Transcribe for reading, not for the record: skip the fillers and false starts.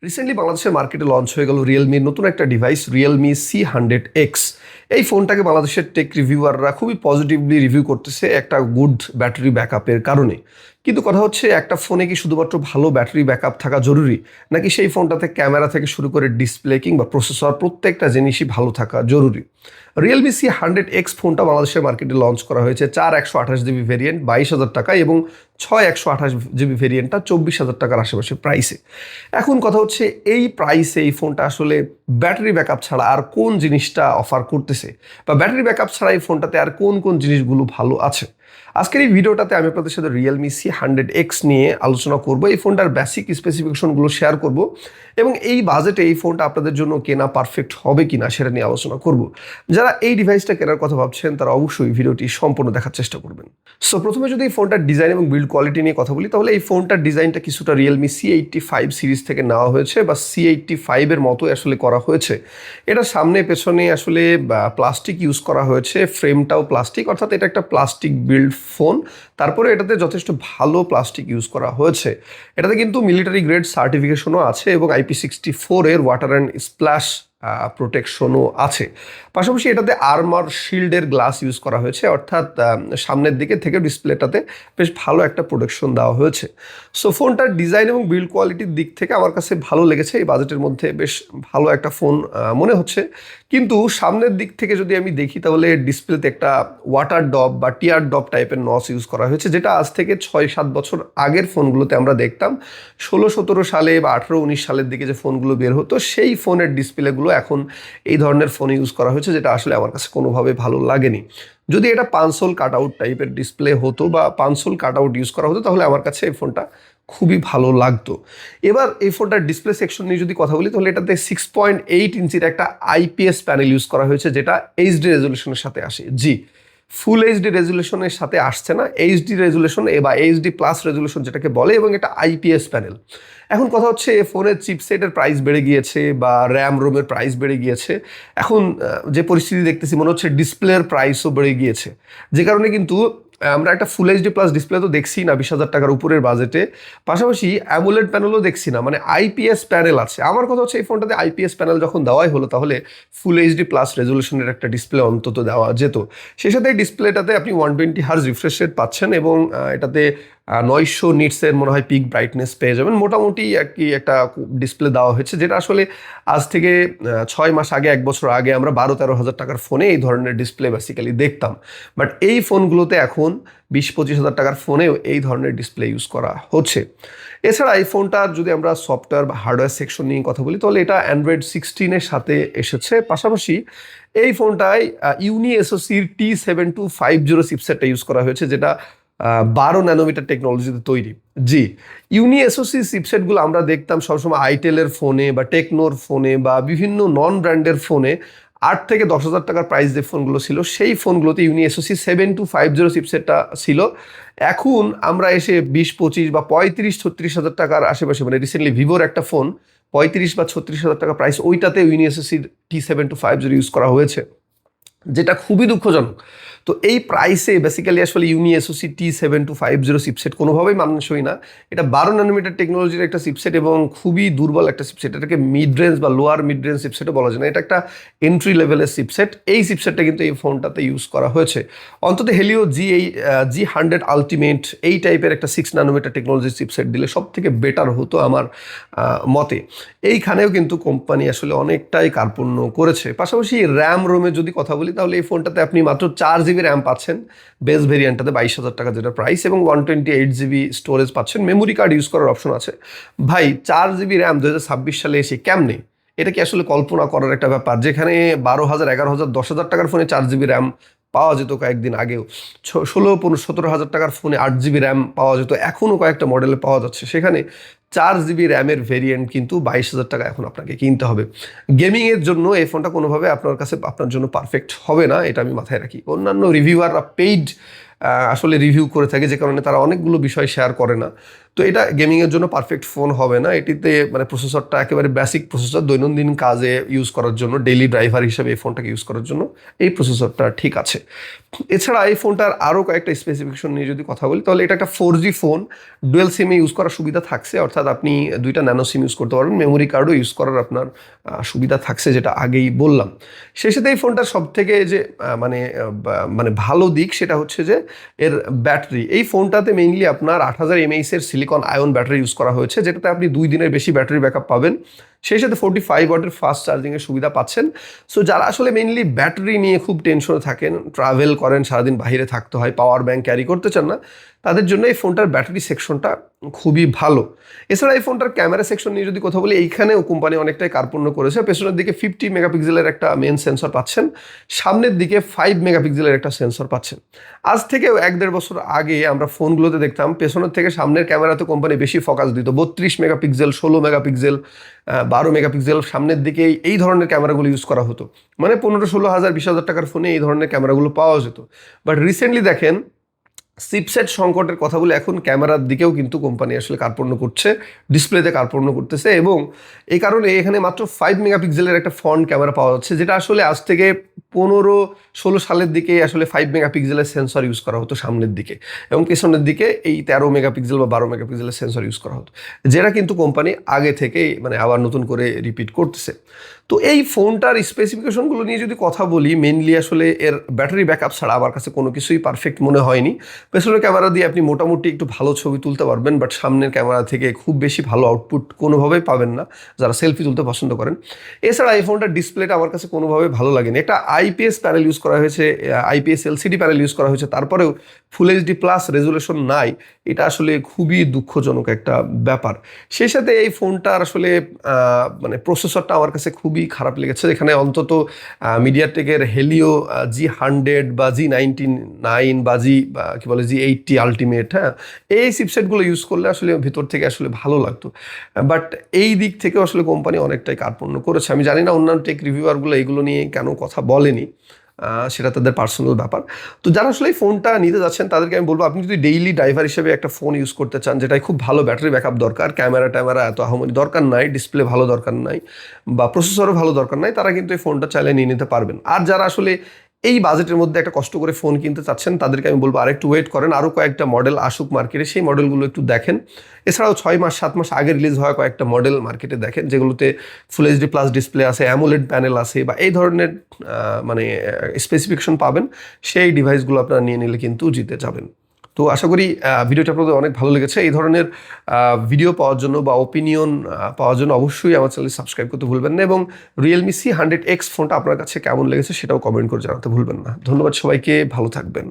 Recently বাংলাদেশের মার্কেটে launch হয়ে গেল রিয়েলমির নতুন একটা ডিভাইস রিয়েলমি C100X। এই ফোনটাকে বাংলাদেশের টেক রিভিউয়াররা খুবই পজিটিভলি রিভিউ করতেছে একটা গুড ব্যাটারি ব্যাকআপের কারণে। কিন্তু কথা হচ্ছে একটা ফোনে কি শুধুমাত্র ভালো ব্যাটারি ব্যাকআপ থাকা জরুরি, নাকি সেই ফোনটাতে ক্যামেরা থেকে শুরু করে ডিসপ্লে কিংবা প্রসেসর প্রত্যেকটা জিনিসই ভালো থাকা জরুরি? রিয়েলমি C100X ফোনটা বাংলাদেশের মার্কেটে লঞ্চ করা হয়েছে 4 128GB ভেরিয়েন্ট 22,000 টাকায় এবং 6 128GB ভেরিয়েন্টটা 24,000 টাকার আশেপাশে প্রাইসে। এখন কথা হচ্ছে এই প্রাইসে এই ফোনটা আসলে ব্যাটারি ব্যাকআপ ছাড়া আর কোন জিনিসটা অফার করতেছে, বা ব্যাটারি ব্যাকআপ ছাড়া এই ফোনটাতে আর কোন কোন জিনিসগুলো ভালো আছে। আজকের এই ভিডিওটাতে আমি আপনাদের সাথে রিয়েলমি C100X নিয়ে আলোচনা করব, এই ফোনটার বেসিক স্পেসিফিকেশনগুলো শেয়ার করব এবং এই বাজেটে এই ফোনটা আপনাদের জন্য কেনা পারফেক্ট হবে কিনা সেটা নিয়ে আলোচনা করব। যারা এই ডিভাইসটা কেনার কথা ভাবছেন তারা অবশ্যই ভিডিওটি সম্পূর্ণ দেখার চেষ্টা করবেন। সো প্রথমে যদি এই ফোনটার ডিজাইন এবং বিল্ড কোয়ালিটি নিয়ে কথা বলি, তাহলে এই ফোনটার ডিজাইনটা কিছুটা রিয়েলমি C85 সিরিজ থেকে নেওয়া হয়েছে, বা C85 এর মতোই আসলে করা হয়েছে। এটা সামনে পেছনে আসলে প্লাস্টিক ইউজ করা হয়েছে, ফ্রেমটাও প্লাস্টিক, অর্থাৎ এটা একটা প্লাস্টিক বিল্ড ফোন। তারপরে এটাতে যথেষ্ট ভালো প্লাস্টিক ইউজ করা হয়েছে। এটাতে কিন্তু মিলিটারি গ্রেড সার্টিফিকেশনও আছে এবং IP64 এর ওয়াটার অ্যান্ড স্প্ল্যাশ প্রোটেকশনও আছে। পাশাপাশি এটাতে আর্মার শিল্ডের গ্লাস ইউজ করা হয়েছে, অর্থাৎ সামনের দিকে থেকে ডিসপ্লেটাতে বেশ ভালো একটা প্রোটেকশন দেওয়া হয়েছে। সো ফোনটার ডিজাইন এবং বিল্ড কোয়ালিটির দিক থেকে আমার কাছে ভালো লেগেছে, এই বাজেটের মধ্যে বেশ ভালো একটা ফোন মনে হচ্ছে। কিন্তু সামনের দিক থেকে যদি আমি দেখি, তাহলে ডিসপ্লেতে একটা ওয়াটার ডপ বা টিয়ার ডপ টাইপের নচ ইউজ করা হয়েছে, যেটা আজ থেকে 6-7 বছর আগের ফোনগুলোতে আমরা দেখতাম। 16-17 সালে বা 18-19 সালের দিকে যে ফোনগুলো বের হতো, সেই ফোনের ডিসপ্লেগুলো এখন এই ধরনের ফোন ইউজ করা হয়েছে, যেটা আসলে আমার কাছে কোনোভাবে ভালো লাগেনি। যদি এটা পানসোল কাট আউট টাইপের ডিসপ্লে হতো বা পানসোল কাট আউট ইউজ করা হতো, তাহলে আমার কাছে এই ফোনটা খুবই ভালো লাগতো। এবার এই ফোনটার ডিসপ্লে সেকশন নিয়ে যদি কথা বলি, তাহলে এটাতে 6.8 ইঞ্চির একটা IPS প্যানেল ইউজ করা হয়েছে, যেটা HD রেজলিউশনের সাথে আসে। জি, ফুল HD রেজলিউশনের সাথে আসছে না, HD রেজলিউশন বা HD প্লাস রেজলিউশন যেটাকে বলে, এবং এটা IPS প্যানেল। এখন কথা হচ্ছে ফোনের চিপসেটের প্রাইস বেড়ে গিয়েছে বা র্যাম রোমের প্রাইস বেড়ে গিয়েছে। এখন যে পরিস্থিতি দেখতেছি, মনে হচ্ছে ডিসপ্লের প্রাইসও বেড়ে গিয়েছে, যে কারণে কিন্তু আমরা একটা ফুল HD প্লাস ডিসপ্লে তো দেখছি না 20,000 টাকার উপরের বাজেটে। পাশাপাশি অ্যামোলেড প্যানেলও দেখছি না, মানে IPS প্যানেল আছে। আমার কথা হচ্ছে এই ফোনটাতে IPS প্যানেল যখন দেওয়াই হলো, তাহলে ফুল HD প্লাস রেজলিউশনের একটা ডিসপ্লে অন্তত দেওয়া যেত। সেই সাথে ডিসপ্লেটাতে আপনি 120 হার্জ রিফ্রেশ রেট পাচ্ছেন এবং এটাতে 900 নিটসের মনে হয় পিক ব্রাইটনেস পেয়ে যাবেন। মোটামুটি একটা ডিসপ্লে দেওয়া হয়েছে, যেটা আসলে আজ থেকে 6 মাস আগে, 1 বছর আগে আমরা 12-13 হাজার টাকার ফোনে এই ধরনের ডিসপ্লে বেসিক্যালি দেখতাম। বাট এই ফোনগুলোতে এখন 20-25 হাজার টাকার ফোনেও এই ধরনের ডিসপ্লে ইউজ করা হচ্ছে। এছাড়া এই ফোনটার যদি আমরা সফটওয়্যার বা হার্ডওয়্যার সেকশন নিয়ে কথা বলি, তাহলে এটা Android 16-এর সাথে এসেছে। পাশাপাশি এই ফোনটায় UniSoCর T7250 চিপসেটটা ইউজ করা হয়েছে, যেটা 12 ন্যানোমিটার টেকনোলজিতে তৈরি। জি, UniSoC চিপসেটগুলো আমরা দেখতাম সবসময় আইটেলের ফোনে বা টেকনোর ফোনে বা বিভিন্ন নন ব্র্যান্ডের ফোনে 8-10 হাজার টাকার প্রাইস যে ফোনগুলো ছিল, সেই ফোনগুলোতে UniSoC 7250 চিপসেটটা ছিল। এখন আমরা এসে 20-25 বা 35-36 হাজার টাকার আশেপাশে, মানে রিসেন্টলি ভিভোর একটা ফোন 35 বা 36 হাজার টাকা প্রাইস, ওইটাতে UniSoC T7250 ইউজ করা হয়েছে, যেটা খুবই দুঃখজনক। তো এই প্রাইসে বেসিক্যালি আসলে UniSoC T7250 চিপসেট কোনোভাবেই মানানসই না। এটা 12 ন্যানোমিটার টেকনোলজির একটা চিপসেট এবং খুবই দুর্বল একটা চিপসেট। এটাকে মিড রেঞ্জ বা লোয়ার মিড রেঞ্জ চিপসেটও বলা যায় না, এটা একটা এন্ট্রি লেভেলের চিপসেট। এই চিপসেটটা কিন্তু এই ফোনটাতে ইউজ করা হয়েছে। অন্তত হেলিও G100 আলটিমেট এই টাইপের একটা 6 ন্যানোমিটার টেকনোলজির চিপসেট দিলে সব থেকে বেটার হতো আমার মতে। এইখানেও কিন্তু কোম্পানি আসলে অনেকটাই কার্পণ্য করেছে। পাশাপাশি র্যাম রোমে যদি কথা বলি, তাহলে এই ফোনটাতে আপনি মাত্র 4GB র্যাম পাচ্ছেন বেস ভেরিয়েন্টটাতে 22,000 টাকা যেটা প্রাইস, এবং 128GB স্টোরেজ পাচ্ছেন। মেমোরি কার্ড ইউজ করার অপশন আছে। ভাই, 4GB র্যাম 2026 সালে এসে কেমনে? এটা কি আসলে কল্পনা করার একটা ব্যাপার? যেখানে 12,000, 11,000, 10,000 টাকার ফোনে 4GB র্যাম পাওয়া যেত কয়েকদিন আগেও, 16-17 হাজার টাকার ফোনে 8GB র্যাম পাওয়া যেত, এখনও কয়েকটা মডেলে পাওয়া যাচ্ছে। সেখানে 4GB র্যামের ভেরিয়েন্ট কিন্তু 22,000 টাকা এখন আপনাকে কিনতে হবে। গেমিংয়ের জন্য এই ফোনটা কোনোভাবে আপনার জন্য পারফেক্ট হবে না, এটা আমি মাথায় রাখি। অন্যান্য রিভিউয়াররা পেইড আসলে রিভিউ করে থাকে, যে কারণে তারা অনেকগুলো বিষয় শেয়ার করে না। তো এটা গেমিংয়ের জন্য পারফেক্ট ফোন হবে না। এটিতে মানে প্রসেসরটা একেবারে বেসিক প্রসেসর, দৈনন্দিন কাজে ইউজ করার জন্য, ডেইলি ড্রাইভার হিসেবে এই ফোনটাকে ইউজ করার জন্য এই প্রসেসরটা ঠিক আছে। এছাড়া এই ফোনটার আরও কয়েকটা স্পেসিফিকেশন নিয়ে যদি কথা বলি, তাহলে এটা একটা 4G ফোন, ডুয়েল সিমে ইউজ করার সুবিধা থাকছে, অর্থাৎ আপনি 2টা ন্যানো সিম ইউজ করতে পারবেন, মেমোরি কার্ডও ইউজ করার আপনার সুবিধা থাকছে, যেটা আগেই বললাম। সেই সাথে এই ফোনটার সব থেকে যে মানে ভালো দিক সেটা হচ্ছে যে এর ব্যাটারি। এই ফোনটাতে মেইনলি আপনার 8000 mAh silicon ion battery use করা হয়েছে, যেটাতে আপনি 2 দিনের বেশি ব্যাটারি ব্যাকআপ পাবেন। সেই সাথে 45 ওয়াটের ফাস্ট চার্জিংয়ের সুবিধা পাচ্ছেন। সো যারা আসলে মেইনলি ব্যাটারি নিয়ে খুব টেনশনে থাকেন, ট্রাভেল করেন, সারাদিন বাইরে থাকতে হয়, পাওয়ার ব্যাংক ক্যারি করতে চান না, তাদের জন্য এই ফোনটার ব্যাটারি সেকশনটা খুবই ভালো। এছাড়া এই ফোনটার ক্যামেরা সেকশন নিয়ে যদি কথা বলি, এইখানেও কোম্পানি অনেকটাই কার্পণ্য করেছে। পেছনের দিকে 50 মেগাপিক্সেলের একটা মেন সেন্সর পাচ্ছেন, সামনের দিকে 5 মেগাপিক্সেলের একটা সেন্সর পাচ্ছেন। আজ থেকে 1-1.5 বছর আগে আমরা ফোনগুলোতে দেখতাম পেছনের থেকে সামনের ক্যামেরাতে কোম্পানি বেশি ফোকাস দিত, 32 মেগাপিক্সেল, 16 মেগাপিক্সেল, 12 মেগাপিক্সেল সামনের দিকে এই ধরনের ক্যামেরাগুলো ইউজ করা হতো। মানে 15-16 হাজার 20,000 টাকার ফোনে এই ধরনের ক্যামেরাগুলো পাওয়া যেত। বাট রিসেন্টলি দেখেন চিপসেট সংকটের কথা বলে এখন ক্যামেরার দিকেও কিন্তু কোম্পানি আসলে কার্পণ্য করছে, ডিসপ্লেতে কার্পণ্য করতেছে, এবং এই কারণে এখানে মাত্র 5 মেগাপিক্সেলের একটা ফ্রন্ট ক্যামেরা পাওয়া যাচ্ছে, যেটা আসলে আজ থেকে 15-16 সালের দিকে আসলে 5 মেগাপিক্সেলের সেন্সর ইউজ করা হতো সামনের দিকে, এবং পেছনের দিকে এই 13 মেগাপিক্সেল বা 12 মেগাপিক্সেলের সেন্সর ইউজ করা হতো, যেটা কিন্তু কোম্পানি আগে থেকেই মানে আবার নতুন করে রিপিট করতেছে। তো এই ফোনটার স্পেসিফিকেশনগুলো নিয়ে যদি কথা বলি, মেনলি আসলে এর ব্যাটারি ব্যাকআপ ছাড়া আমার কাছে কোনো কিছুই পারফেক্ট মনে হয়নি। পেছনের ক্যামেরা দিয়ে আপনি মোটামুটি একটু ভালো ছবি তুলতে পারবেন, বাট সামনের ক্যামেরা থেকে খুব বেশি ভালো আউটপুট কোনোভাবেই পাবেন না যারা সেলফি তুলতে পছন্দ করেন। এছাড়া এই ফোনটার ডিসপ্লেটা আমার কাছে কোনোভাবে ভালো লাগেনি। একটা আইপিএস প্যানেল ইউজ করা হয়েছে, আইপিএস এলসিডি প্যানেল ইউজ করা হয়েছে, তারপরেও ফুল এইচডি প্লাস রেজুলেশন নাই। এটা আসলে খুবই দুঃখজনক একটা ব্যাপার। সেই সাথে এই ফোনটার আসলে মানে প্রসেসরটা আমার কাছে খুবই খারাপ লেগেছে। এখানে অন্তত মিডিয়াটেকের হেলিও G100 বা G99 বা কি বলে G80 আলটিমেট, হ্যাঁ, এই চিপসেটগুলো ইউজ করলে আসলে ভিতর থেকে আসলে ভালো লাগতো। বাট এই দিক থেকে আসলে কোম্পানি অনেকটাই কার্পণ্য করেছে। আমি জানি না অন্যান্য টেক রিভিউয়ারগুলো এগুলো নিয়ে কেন কথা বলেনি, সেটা তাদের পার্সোনাল ব্যাপার। তো যারা আসলে এই ফোনটা নিতে যাচ্ছেন তাদেরকে আমি বলবো, আপনি যদি ডেইলি ড্রাইভার হিসেবে একটা ফোন ইউজ করতে চান, যেটাই খুব ভালো ব্যাটারি ব্যাকআপ দরকার, ক্যামেরা এত আহামরি দরকার নাই, ডিসপ্লে ভালো দরকার নাই, বা প্রসেসরও ভালো দরকার নাই, তারা কিন্তু এই ফোনটা চাইলে নিয়ে নিতে পারবেন। আর যারা আসলে এই বাজেটের মধ্যে একটা কষ্ট করে ফোন কিনতে চাচ্ছেন, তাদেরকে আমি বলবো আরেকটু ওয়েট করেন, আরও কয়েকটা মডেল আসুক মার্কেটে, সেই মডেলগুলো একটু দেখেন। এছাড়াও 6-7 মাস আগে রিলিজ হওয়া কয়েকটা মডেল মার্কেটে দেখেন, যেগুলোতে ফুল এইচডি প্লাস ডিসপ্লে আছে, অ্যামোলেড প্যানেল আছে, বা এই ধরনের মানে স্পেসিফিকেশন পাবেন। সেই ডিভাইসগুলো আপনারা নিয়ে নিলে কিন্তু জিতে যাবেন। তো আশা করি ভিডিওটা আপনাদের অনেক ভালো লেগেছে। এই ধরনের ভিডিও পাওয়ার জন্য বা ওপিনিয়ন পাওয়ার জন্য অবশ্যই আমার চ্যানেল সাবস্ক্রাইব করতে ভুলবেন না, এবং রিয়েলমি C100X ফোনটা আপনার কাছে কেমন লেগেছে সেটাও কমেন্ট করে জানাতে ভুলবেন না। ধন্যবাদ সবাইকে, ভালো থাকবেন।